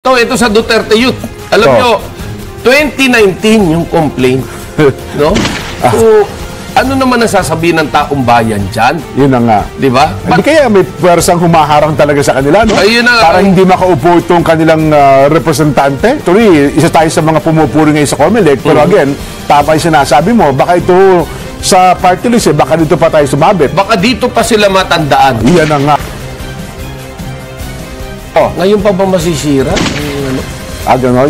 Ito sa Duterte Youth. Alam nyo, 2019 yung complaint. No? So, ano naman nasasabihin ng taong bayan dyan? Yun na nga. Di ba? Hindi kaya may pwersang humaharang talaga sa kanila, no? Ayun na, para hindi makaupo itong kanilang representante. Tuloy, isa tayo sa mga pumupuri ngayon sa COMELEC. Pero again, tama yung sinasabi mo, baka ito sa party list, baka dito pa tayo sumabit. Baka dito pa sila matandaan. Yan na nga. Ngayon pa ba masisira? Gano'n.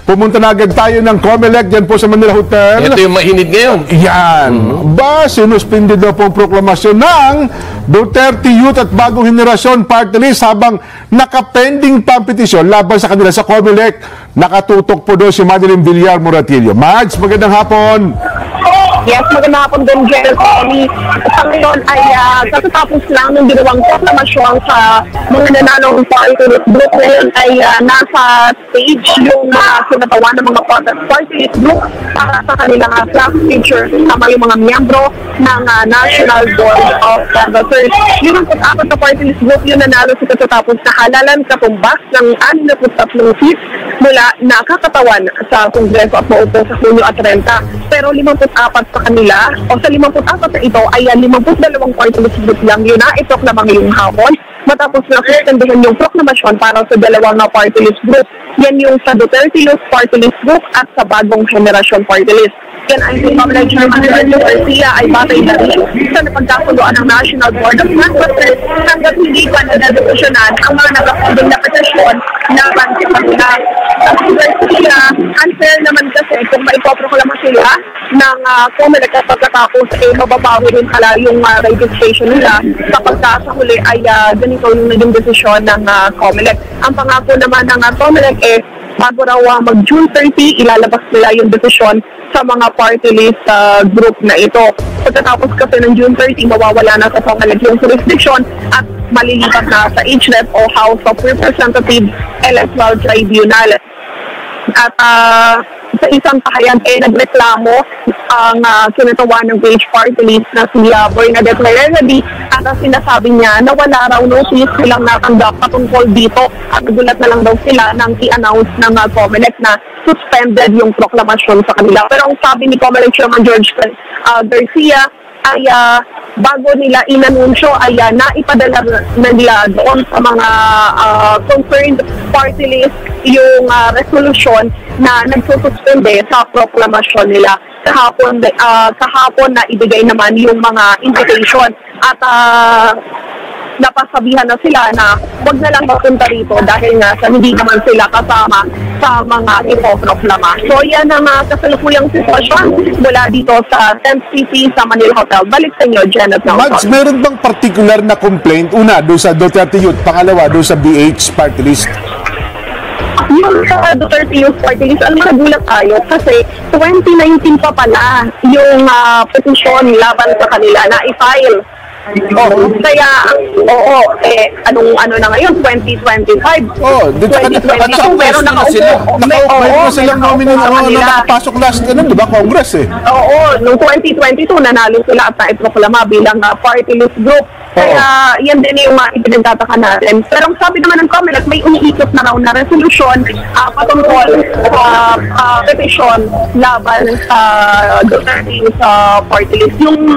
Pumunta na agad tayo ng COMELEC dyan po sa Manila Hotel. Ito yung mahinid ngayon. Yan. Ba, sinuspindi daw po ang proklamasyon ng Duterte Youth at Bagong Henerasyon Party List habang nakapending pa ang petisyon laban sa kanila sa COMELEC. Nakatutok po doon si Madeline Villar Moratillo. Mads, magandang hapon. Yes, magandang hapon din, General Connie. Sa ngayon ay katatapos lang ng ginawang proklamasyon sa mga nananong party list group. Ngayon ay nasa stage yung sinatawan ng mga party list group para sa kanilang class picture sama yung mga miyembro ng National Board of Canvassers. Yung 44 na party list group yung nanalo sa katatapos na halalan katumbas ng 63 seats mula nakakatawan sa Kongreso at maupo sa Hunyo at 30. Pero 54 sa kanila, o sa 54 na ito ay 52 party list group lang yun na iproklama ngayong hapon. Matapos na sustenduhan yung proklamasyon para sa dalawang party list group. Yan yung sa Duterte Youth Party List Group at sa Bagong Henerasyon Party List. Yan ay si Pamela Chairman Roberto Garcia ay batay na rin sa napagkakuluan ng National Board of Canvassers hanggang hindi pa nadedesisyonan ang mga nakapagdang na petisyon laban sa kanila. At si Garcia, unfair naman kasi kung maipoproklama sila ng COMELEC at pagkatapos mababawi rin pala yung registration nila kapag sa huli ay ganito yung naging desisyon ng COMELEC. Ang pangako naman ng COMELEC bago raw mag-June 30, ilalabas nila yung desisyon sa mga party list group na ito. Pagkatapos kasi ng June 30, mawawala na sa COMELEC yung jurisdiction at malilipat na sa HREP o House of Representatives Electoral Tribunal. At sa isang pahayag nagreklamo ang kinatawan ng Page Party List na si Bernadette Meredi at sinasabi niya na wala raw notice silang natanggap patungkol dito at nagulat na lang daw sila nang i-announce ng COMELEC na suspended yung proklamasyon sa kanila. Pero ang sabi ni COMELEC Chairman George Garcia ay bago nila inanunsyo ay naipadala na nila doon sa mga concerned party list yung resolution na nagsususpende sa proklamasyon nila. Kahapon na ibigay naman yung mga invitation at napasabihan na sila na huwag na lang mapunta rito dahil nga sa hindi naman sila kasama sa mga ipoproklama. So yan ang kasalukuyang sitwasyon mula dito sa 10th City sa Manila Hotel. Balik sa inyo, Janet Nelson. Mads, meron bang particular na complaint? Una, doon sa Duterte Youth. Pangalawa, doon sa BH Party List. Yung sa Duterte Youth Party List, alam mo, nagulat tayo kasi 2019 pa pala yung petisyon laban sa kanila na i-file. Kaya, anong na ngayon, 2025. Meron na sila. Nakaupo silang nominee na nakapasok last, di ba, Congress noong 2022, nanalo sila at naiproklama bilang party list group. Kaya, yan din yung ipinagtataka natin. Pero ang sabi naman ng COMELEC, may umiikot na raw na resolution patungkol sa petition laban sa Duterte sa party list. Yung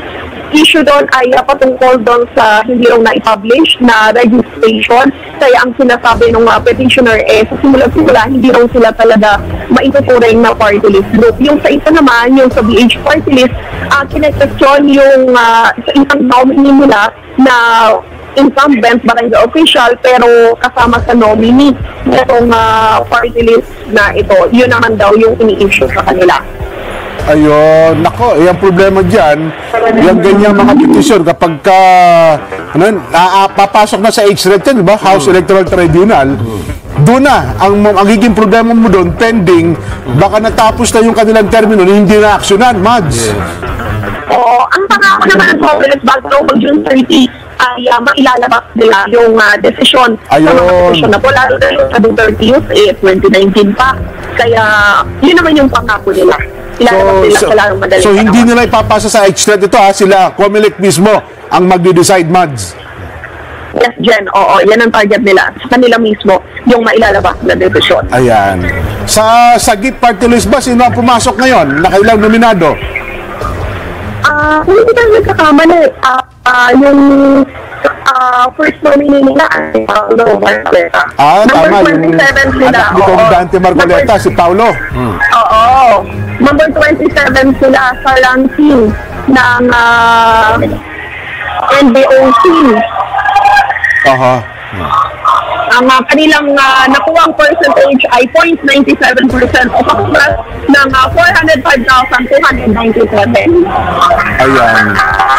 issue doon ay patungkol doon sa hindi raw na-publish na registration. Kaya ang sinasabi ng petitioner sa simula-simula, hindi raw sila talaga maituturing na party list group. Yung sa isa naman, yung sa BH party list, kinekestyon yung sa isang nominee nila na incumbent barangay official pero kasama sa nominee itong party list na ito. Yun naman daw yung ini-issue sa kanila. Ayun, nako, yung problema dyan, yung ganyang mga petisyon, kapag papasok na sa HRET yan, diba? House Electoral Tribunal, doon na, ang magiging problema mo doon, pending, baka natapos na yung kanilang termino, hindi na aksyonan, Mads. Oo, ang pangako naman ng COMELEC bago mag-June 30 ay mailalabas nila yung desisyon sa mga petisyon na po, lalo na yung sa Duterte Youth, 2019 pa. Kaya, yun naman yung pangako nila. So hindi nila ipapasa sa HRET ito sila, COMELEC mismo ang magde-decide, Mads. Yes, Jen. Oo, yan ang target nila. Sa kanila mismo, yung mailalabas na desisyon. Ayan. Sa Sagip Party List ba, sino ang pumasok ngayon? Nakailang nominado? Kung hindi tayo nagkakamali, yung first nominee nila ay Paulo Marcoleta. Tama. Number 27 sila. Anak ni Comandante Marcoleta, si Paulo. Oo. Number 27 sila sa ranking ng NBOC. Aha. Ang kanilang nakuwang percentage ay 0.97% o pakulas ng 405,297. Ayan.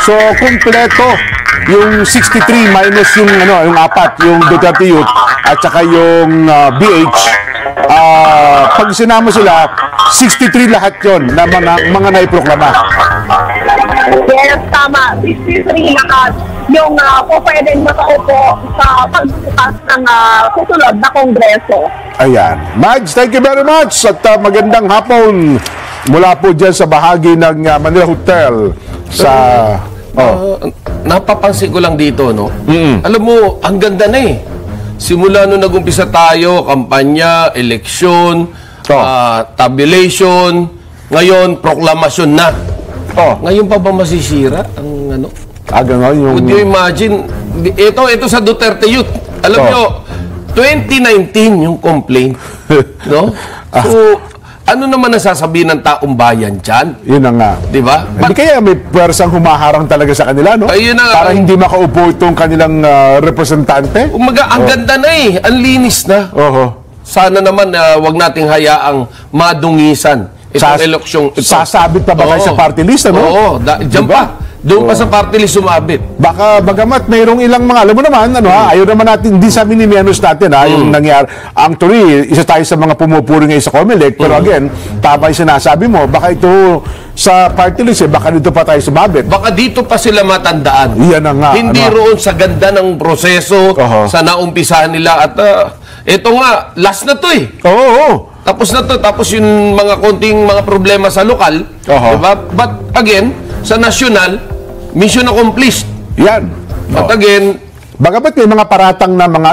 So, kumpleto yung 63 minus yung yung apat, yung Duterte Youth at saka yung BH. Pag sinama sila, 63 lahat yon na mga naiproklama. Yes, tama. 63 lahat yung pwedeng makaupo sa pagbukas ng susunod na kongreso. Ayan. Mads, thank you very much at magandang hapon mula po dyan sa bahagi ng Manila Hotel sa... Napapansin ko lang dito, no? Alam mo, ang ganda na eh. Simula nung nag-umpisa tayo, kampanya, eleksyon, tabulation, ngayon, proklamasyon na. Ngayon pa ba masisira ang ano? Gano'n yung... Would you imagine, ito sa Duterte Youth. Alam nyo, 2019 yung complaint. No? So, ano naman nasasabihin ng taong bayan dyan? Yun na nga. Di ba? Hindi kaya may pwersang humaharang talaga sa kanila, no? Ayun na, para hindi makaupo itong kanilang representante? Umaga, ang ganda na eh. Ang linis na. Sana naman wag nating hayaang madungisan itong eleksyon. Sasabit pa ba kayo sa party list, ano? Oo, dyan pa. Doon pa sa party list sumabit. Baka bagamat mayroong ilang mga, alam mo naman, ayaw naman natin, hindi sa minimianos natin, yung nangyari. Actually, isa tayo sa mga pumupuri ngayon sa COMELEC, pero again, tama yung sinasabi mo, baka ito sa party list, baka dito pa tayo sumabit. Baka dito pa sila matandaan. Yan na nga. Hindi roon sa ganda ng proseso, sa naumpisahan nila, at ito nga, last na to eh. Oo. Tapos na to, tapos yung mga konting mga problema sa lokal, diba? But again, sa national, mission accomplished. Yan. But again, bagamat may mga paratang na mga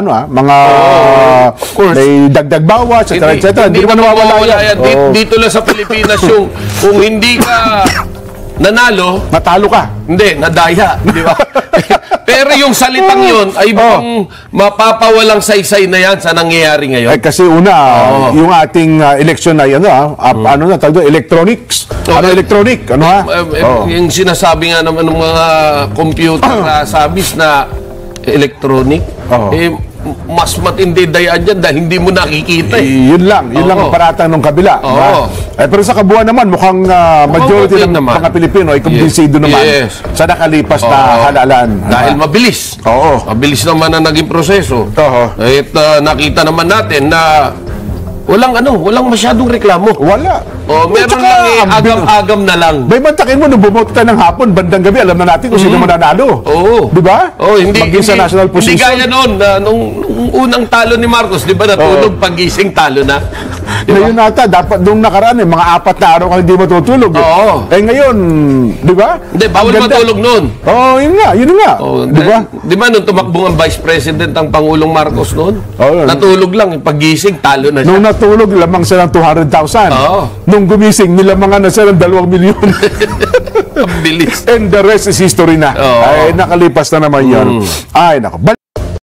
may dagdag bawas, etc. Hindi naman nawawala yan. Dito lang sa Pilipinas yung kung hindi ka nanalo, natalo ka. Hindi, nadaya, di ba? Pero yung salitang yun ay bang mapapawalang saysay na yan sa nangyayari ngayon? Kasi una, yung ating election na electronics. Electronic? Yung sinasabi nga naman ng mga computer sabis na electronic, mas matindi dayaan dyan dahil hindi mo nakikita eh. Yun lang ang paratang ng kabila. Pero sa kabuuan naman, mukhang majority ng mga Pilipino ay kumbinsido naman sa nakalipas na halalan. Dahil mabilis. Mabilis naman ang naging proseso. At nakita naman natin na walang masyadong reklamo. Wala. Meron lang agam-agam na lang. May mantakin mo, nung bumoto tayo ng hapon, bandang gabi, alam na natin kung sino mananalo. Di ba? Maging sa national position. Hindi gaya noon, nung unang talo ni Marcos, di ba natulog pagising talo na? Ngayon nata, dapat nung nakaraan, mga 4 na araw kang hindi matutulog. Ngayon, di ba? Hindi, bawal matulog noon. Yun nga. Di ba? Di ba nung tumakbo ang Vice President ang Pangulong Marcos noon? Natulog lang, pagising, talo na siya. Nung natulog, lamang siya ng 200,000. Nung gumising, nilamangan na siya ng 2 milyon. Ang bilis. And the rest is history na. Ay, nakalipas na naman yun. Ay, nako.